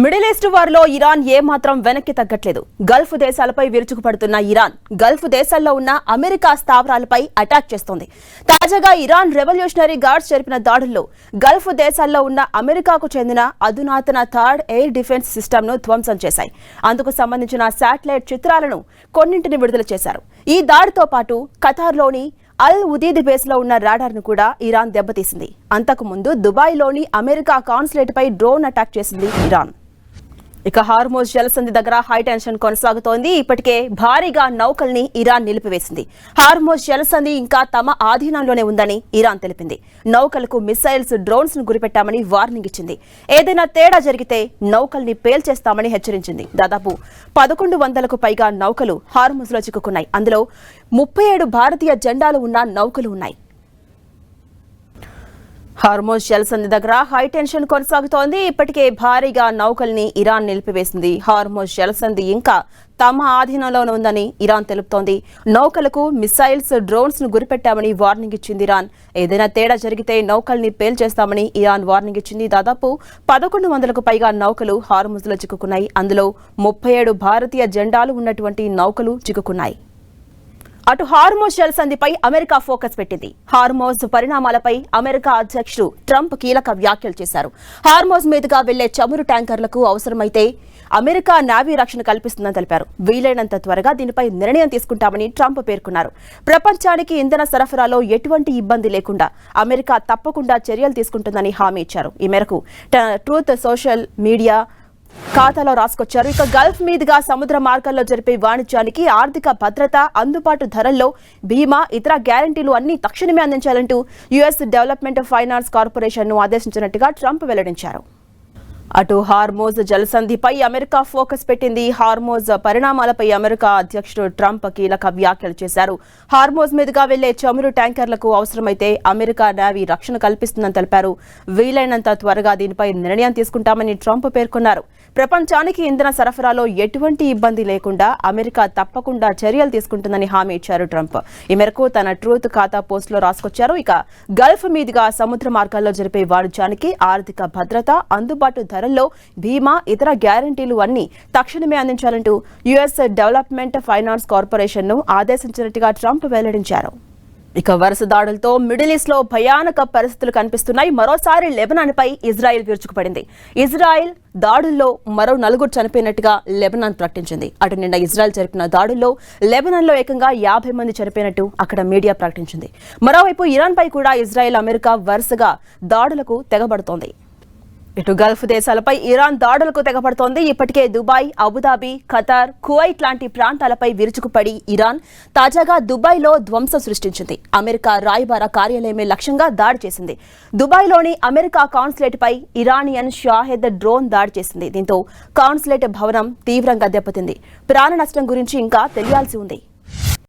Middle east వార్లో Iran ఏమాత్రం వెనక్కి తగ్గట్లేదు. గల్ఫ్ దేశాలపై విరుచుకుపడుతున్న ఇరాన్ గల్ఫ్ దేశాల్లో ఉన్న అమెరికా స్థావరాలపై అటాక్ చేస్తోంది. తాజాగా ఇరాన్ రెవల్యూషనరీ గార్డ్స్ జరిపిన దాడుల్లో గల్ఫ్ దేశాల్లో ఉన్న అమెరికాకు చెందిన అధునాతన థర్డ్ ఎయిర్ డిఫెన్స్ సిస్టమ్ను ధ్వంసం చేశాయి. అందుకు సంబంధించిన శాటిలైట్ చిత్రాలను కొన్నింటిని విడుదల చేశారు. ఈ దాడితో పాటు ఖతార్లోని అల్ ఉదీద్ బేస్ లో ఉన్న రాడార్ ను కూడా ఇరాన్ దెబ్బతీసింది. అంతకు ముందు దుబాయ్లోని అమెరికా కాన్సులేట్ పై డ్రోన్ అటాక్ చేసింది ఇరాన్. ఇక హార్మోజ్ జలసంధి దగ్గర హై టెన్షన్ కొనసాగుతోంది. ఇప్పటికే భారీగా నౌకల్ని ఇరాన్ నిలిపివేసింది. హార్మోజ్ జలసంధి ఇంకా తమ ఆధీనంలోనే ఉందని ఇరాన్ తెలిపింది. నౌకలకు మిసైల్స్, డ్రోన్స్ ను గురిపెట్టామని వార్నింగ్ ఇచ్చింది. ఏదైనా తేడా జరిగితే నౌకల్ని పేల్చేస్తామని హెచ్చరించింది. దాదాపు 1100కు పైగా నౌకలు హార్మోజ్ లో చిక్కుకున్నాయి. అందులో 37 భారతీయ జెండాలు ఉన్న నౌకలు ఉన్నాయి. హార్మోజ్ జలసంధి దగ్గర హై టెన్షన్ కొనసాగుతోంది. ఇప్పటికే భారీగా నౌకల్ని ఇరాన్ నిలిపివేసింది. హార్మోజ్ జలసంధి ఇంకా తమ ఆధీనంలోనే ఉందని ఇరాన్ తెలుపుతోంది. నౌకలకు మిసైల్స్, డ్రోన్స్ ను గురిపెట్టామని వార్నింగ్ ఇచ్చింది ఇరాన్. ఏదైనా తేడా జరిగితే నౌకల్ని పేల్చేస్తామని ఇరాన్ వార్నింగ్ ఇచ్చింది. దాదాపు 1100కు పైగా నౌకలు హార్మోజ్ లో చిక్కుకున్నాయి. అందులో 37 భారతీయ జెండాలు ఉన్నటువంటి నౌకలు చిక్కుకున్నాయి. అటు హార్మోజ్ జలసంధిపై అమెరికా ఫోకస్ పెట్టింది. హార్మోజ్ పరిణామాలపై అమెరికా అధ్యక్షుడు ట్రంప్ కీలక వ్యాఖ్యలు చేశారు. హార్మోజ్ మీదుగా వెళ్లే చమురు ట్యాంకర్లకు అవసరమైతే అమెరికా నేవీ రక్షణ కల్పిస్తుందని తెలిపారు. వీలైనంత త్వరగా దీనిపై నిర్ణయం తీసుకుంటామని ట్రంప్ పేర్కొన్నారు. ప్రపంచానికి ఇంధన సరఫరాలో ఎటువంటి ఇబ్బంది లేకుండా అమెరికా తప్పకుండా చర్యలు తీసుకుంటుందని హామీ ఇచ్చారు. ఈ మేరకు ట్రూత్ సోషల్ మీడియా ఖాతాలో రాసుకొచ్చారు. ఇక గల్ఫ్ మీదుగా సముద్ర మార్గాల్లో జరిపే వాణిజ్యానికి ఆర్థిక భద్రత, అందుబాటు ధరల్లో బీమా, ఇతర గ్యారంటీలు అన్ని తక్షణమే అందించాలంటూ యుఎస్ డెవలప్మెంట్ ఫైనాన్స్ కార్పొరేషన్ ను ఆదేశించినట్టుగా ట్రంప్ వెల్లడించారు. అటు హార్మోజ్ జలసంధిపై అమెరికా ఫోకస్ పెట్టింది. హార్మోజ్ పరిణామాలపై అమెరికా అధ్యక్షుడు ట్రంప్ కీలక వ్యాఖ్యలు చేశారు. హార్మోజ్ మీదుగా వెళ్లే చమురు ట్యాంకర్లకు అవసరమైతే అమెరికా నేవీ రక్షణ కల్పిస్తుందని తెలిపారు. వీలైనంత త్వరగా దీనిపై నిర్ణయం తీసుకుంటామని ట్రంప్ పేర్కొన్నారు. ప్రపంచానికి ఇంధన సరఫరాలో ఎటువంటి ఇబ్బంది లేకుండా అమెరికా తప్పకుండా చర్యలు తీసుకుంటుందని హామీ ఇచ్చారు ట్రంప్. ఈ మేరకు తన ట్రూత్ ఖాతా పోస్టులో రాసుకొచ్చారు. ఇక గల్ఫ్ మీదుగా సముద్ర మార్గాల్లో జరిపే వాణిజ్యానికి ఆర్థిక భద్రత, అందుబాటు ధరల్లో బీమా, ఇతర గ్యారంటీలు అన్ని తక్షణమే అందించాలంటూ యుఎస్ డెవలప్మెంట్ ఫైనాన్స్ కార్పొరేషన్ ను ఆదేశించినట్టుగా ట్రంప్ వెల్లడించారు. ఇక వరుస దాడులతో మిడిల్ ఈస్ట్ లో భయానక పరిస్థితులు కనిపిస్తున్నాయి. మరోసారి లెబనాన్ పై ఇజ్రాయెల్ విరుచుకుపడింది. ఇజ్రాయెల్ దాడుల్లో మరో 4 చనిపోయినట్టుగా లెబనాన్ ప్రకటించింది. అటు నిన్న ఇజ్రాయెల్ జరిపిన దాడుల్లో లెబనాన్ లో ఏకంగా 50 మంది చనిపోయినట్టు అక్కడ మీడియా ప్రకటించింది. మరోవైపు ఇరాన్ పై కూడా ఇజ్రాయెల్, అమెరికా వరుసగా దాడులకు తెగబడుతోంది. ఇటు గల్ఫ్ దేశాలపై ఇరాన్ దాడులకు తెగపడుతోంది. ఇప్పటికే దుబాయ్, అబుదాబి, ఖతార్, కువైట్ లాంటి ప్రాంతాలపై విరుచుకుపడి ఇరాన్ తాజాగా దుబాయ్లో ధ్వంసం సృష్టించింది. అమెరికా రాయబార కార్యాలయమే లక్ష్యంగా దాడి చేసింది. దుబాయ్లోని అమెరికా కాన్సులేట్ పై ఇరానియన్ షాహెద్ డ్రోన్ దాడి చేసింది. దీంతో కాన్సులేట్ భవనం తీవ్రంగా దెబ్బతింది. ప్రాణ నష్టం గురించి ఇంకా తెలియాల్సి ఉంది.